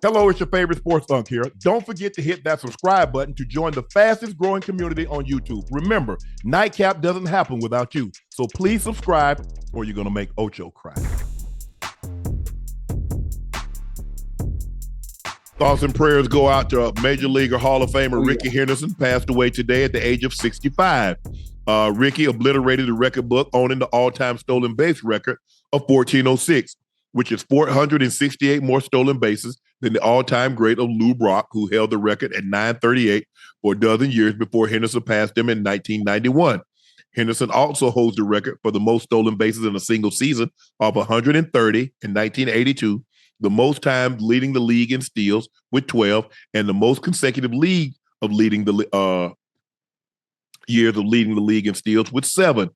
Hello, it's your favorite sports Unc here. Don't forget to hit that subscribe button to join the fastest growing community on YouTube. Remember, Nightcap doesn't happen without you. So please subscribe or you're going to make Ocho cry. Thoughts and prayers go out to Major Leaguer Hall of Famer Rickey Henderson, passed away today at the age of 65. Rickey obliterated the record book, owning the all-time stolen base record of 1406, which is 468 more stolen bases than the all-time great of Lou Brock, who held the record at 938 for a dozen years before Henderson passed him in 1991. Henderson also holds the record for the most stolen bases in a single season of 130 in 1982, the most time leading the league in steals with 12, and the most consecutive years of leading the league in steals with 7.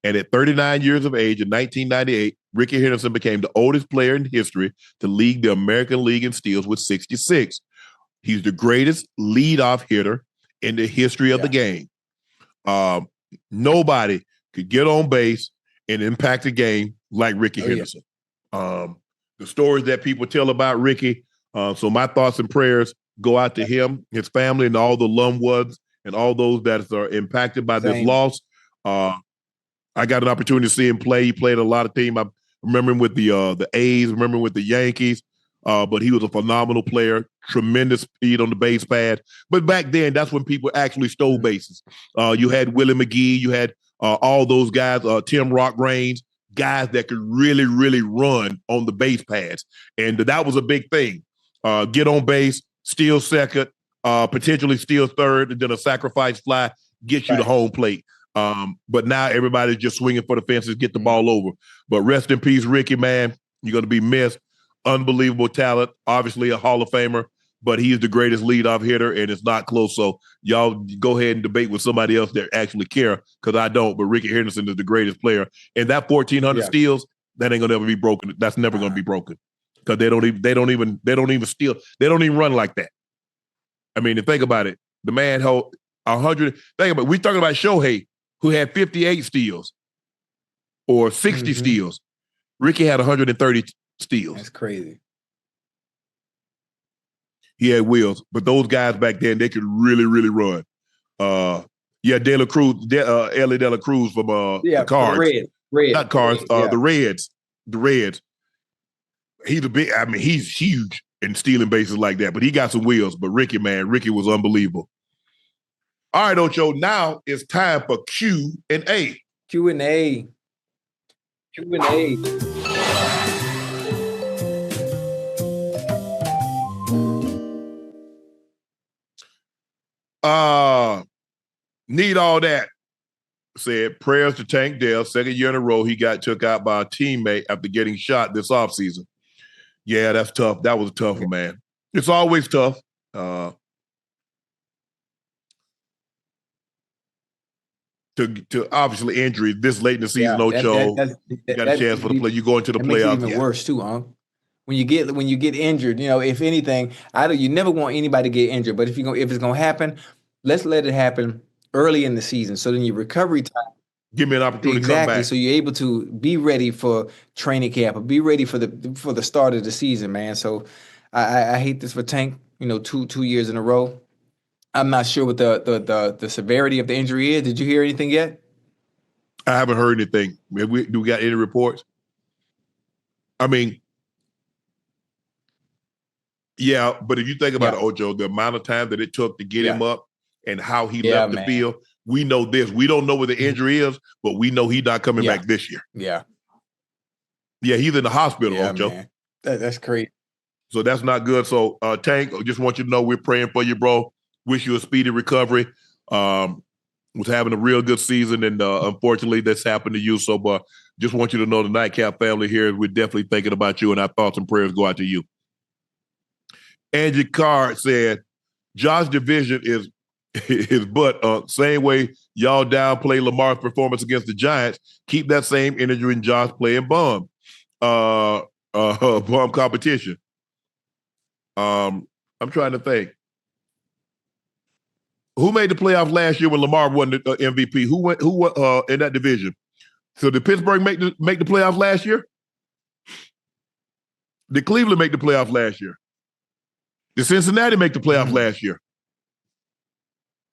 And at 39 years of age in 1998, Rickey Henderson became the oldest player in history to lead the American League in steals with 66. He's the greatest leadoff hitter in the history of the game. Nobody could get on base and impact the game like Rickey Henderson. The stories that people tell about Rickey, so my thoughts and prayers go out to him, his family, and all the loved ones and all those that are impacted by this loss. I got an opportunity to see him play. He played a lot of teams. I remember him with the A's, remember him with the Yankees, but he was a phenomenal player, tremendous speed on the base pad. But back then, that's when people actually stole bases. You had Willie McGee, you had all those guys, Tim Rock Raines, guys that could really, really run on the base pads. And that was a big thing. Get on base, steal second, potentially steal third, and then a sacrifice fly gets you to home plate. But now everybody's just swinging for the fences, get the ball over. But rest in peace, Rickey, man. You're going to be missed. Unbelievable talent. Obviously a Hall of Famer, but he is the greatest leadoff hitter, and it's not close. So y'all go ahead and debate with somebody else that actually care, because I don't. But Rickey Henderson is the greatest player. And that 1,400 steals, that ain't going to ever be broken. That's never going to be broken, because they don't even steal. They don't even run like that. I mean, think about it. The man held 100. Think about it. We're talking about Shohei, who had 58 steals or 60 steals. Rickey had 130 steals. That's crazy. He had wheels, but those guys back then, they could really, really run. De La Cruz, Ellie De La Cruz from the Cards. Not Cards, the Reds. The Reds. He's huge in stealing bases like that, but he got some wheels. But Rickey was unbelievable. All right, Ocho, now it's time for Q and Ayeee. Q and Ayeee. Q and Ayeee. Need all that. Said prayers to Tank Dell. Second year in a row, he got took out by a teammate after getting shot this offseason. Yeah, that's tough. That was a tough one, man. It's always tough. To obviously injury this late in the season, Ocho, you got a chance for the play. You go into the playoffs. Makes it even worse too, huh? When you get injured, if anything, you never want anybody to get injured. But if it's gonna happen, let's let it happen early in the season. So then your recovery time. Give me an opportunity to come back. So you're able to be ready for training camp or be ready for the start of the season, man. So I hate this for Tank. 2 years in a row. I'm not sure what the severity of the injury is. Did you hear anything yet? I haven't heard anything. Do we got any reports? I mean, yeah, but if you think about it, Ocho, the amount of time that it took to get him up and how he left the field, we know this. We don't know what the injury is, but we know he's not coming back this year. Yeah. Yeah, he's in the hospital, Ocho. Man. That's crazy. So that's not good. So, Tank, I just want you to know we're praying for you, bro. Wish you a speedy recovery. Was having a real good season, and unfortunately, that's happened to you. So, but just want you to know the Nightcap family here, we're definitely thinking about you, and our thoughts and prayers go out to you. Angie Carr said, Josh's division is his butt. Same way y'all downplay Lamar's performance against the Giants, keep that same energy when Josh playing bum competition. I'm trying to think. Who made the playoffs last year when Lamar won the MVP? Who went in that division? So did Pittsburgh make the playoffs last year? Did Cleveland make the playoffs last year? Did Cincinnati make the playoffs last year?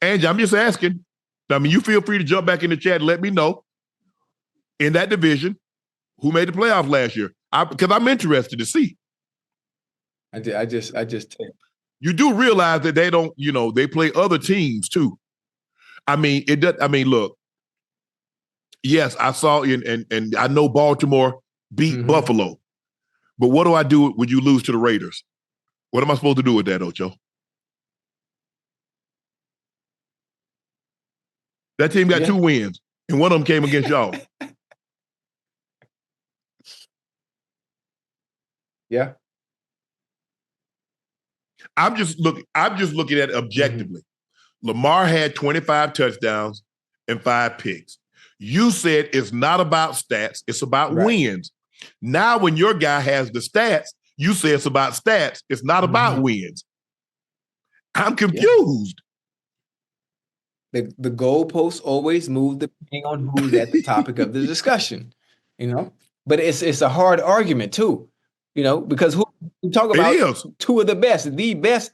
Angie, I'm just asking. I mean, you feel free to jump back in the chat and let me know in that division who made the playoffs last year. Because I'm interested to see. I just you do realize that they don't, they play other teams too. I mean, it does. I mean, look. Yes, I saw and I know Baltimore beat Buffalo, but what do I do when you lose to the Raiders? What am I supposed to do with that, Ocho? That team got 2 wins, and one of them came against y'all. Yeah. I'm just looking at it objectively. Lamar had 25 touchdowns and 5 picks. You said it's not about stats, it's about wins. Now, when your guy has the stats, you say it's about stats. It's not about wins. I'm confused. The goalposts always move depending on who's at the topic of the discussion, But it's a hard argument too, because who we talk about 2 of the best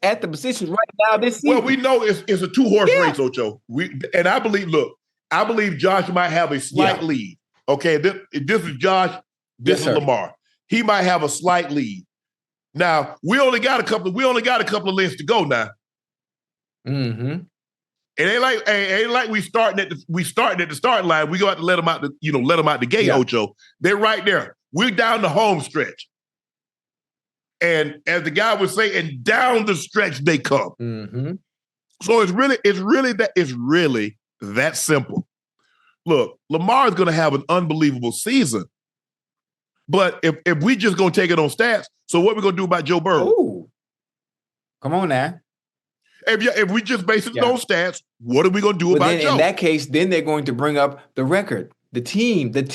at the positions right now this season. Well, we know it's a 2-horse race, Ocho. I believe Josh might have a slight lead. Okay, this is Josh. This is Lamar. He might have a slight lead. Now we only got a couple of lanes to go now. It ain't like we starting at the starting line. We got to let them out the gate, Ocho. They're right there. We're down the home stretch. And as the guy would say, and down the stretch they come. So it's really that simple. Look, Lamar is going to have an unbelievable season. But if we just going to take it on stats, so what are we going to do about Joe Burrow? Ooh. Come on now. If we just base it on stats, what are we going to do about Joe? In that case, then they're going to bring up the record. The team, in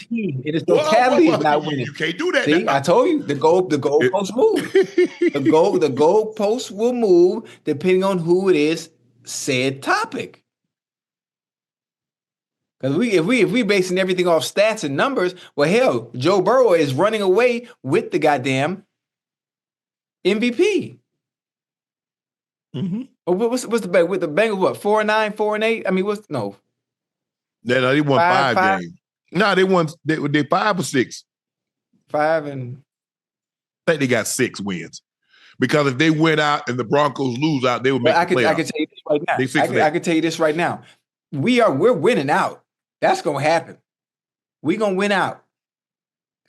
its totality is not winning. You can't do that. See, I told you, the goalposts move. The goalposts will move depending on who it is said topic. Because if we basing everything off stats and numbers, well, hell, Joe Burrow is running away with the goddamn MVP. What's the bet with the Bengals? What 4-9, 4-8? I mean, no? They won 5 games. No, they won. They 5 or 6. 5 and I think they got 6 wins. Because if they went out and the Broncos lose out, they would make the playoffs. I can tell you this right now. I can tell you this right now. We're winning out. That's gonna happen. We're gonna win out.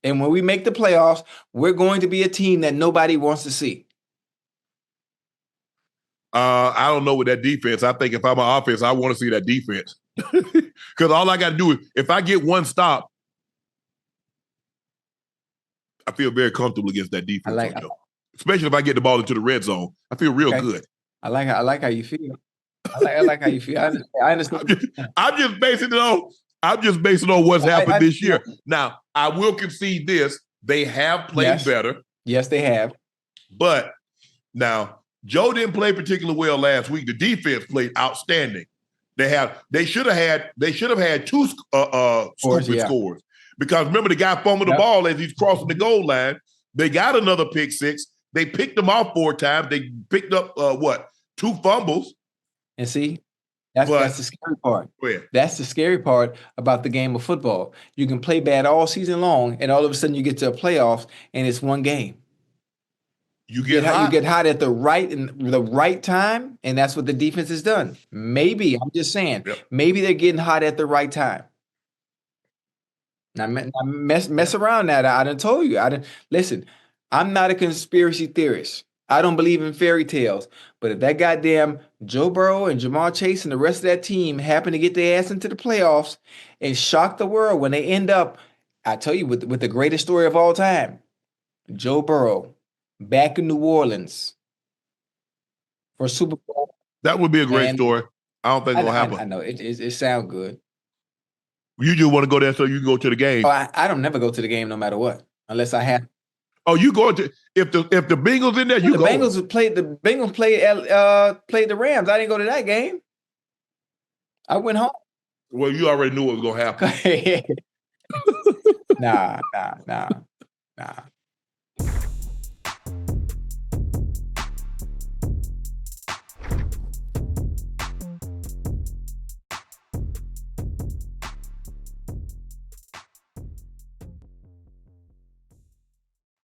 And when we make the playoffs, we're going to be a team that nobody wants to see. I don't know with that defense. I think if I'm an offense, I want to see that defense. Because all I got to do is, if I get one stop, I feel very comfortable against that defense. Especially if I get the ball into the red zone. I feel real good. I like how you feel. I like how you feel. I understand. I'm just basing it on what's happened this year. Now, I will concede this. They have played better. Yes, they have. But now, Joe didn't play particularly well last week. The defense played outstanding. They should have had 2 stupid scores. Because remember, the guy fumbled the ball as he's crossing the goal line. They got another pick 6. They picked him off 4 times. They picked up 2 fumbles. And see, that's the scary part. That's the scary part about the game of football. You can play bad all season long, and all of a sudden you get to a playoffs, and it's one game. You get hot at the right time, and that's what the defense has done. Maybe, I'm just saying, maybe they're getting hot at the right time. Now mess around now. I done told you. Listen, I'm not a conspiracy theorist. I don't believe in fairy tales. But if that goddamn Joe Burrow and Jamar Chase and the rest of that team happen to get their ass into the playoffs and shock the world when they end up, I tell you, with the greatest story of all time, Joe Burrow back in New Orleans for Super Bowl. That would be a great story. I don't think it'll happen. I know. It sounds good. You just want to go there so you can go to the game. Oh, I don't never go to the game no matter what, unless I have. Oh, you going to if the Bengals in there, you go. The Bengals played the Rams. I didn't go to that game. I went home. Well, you already knew what was gonna happen. Nah.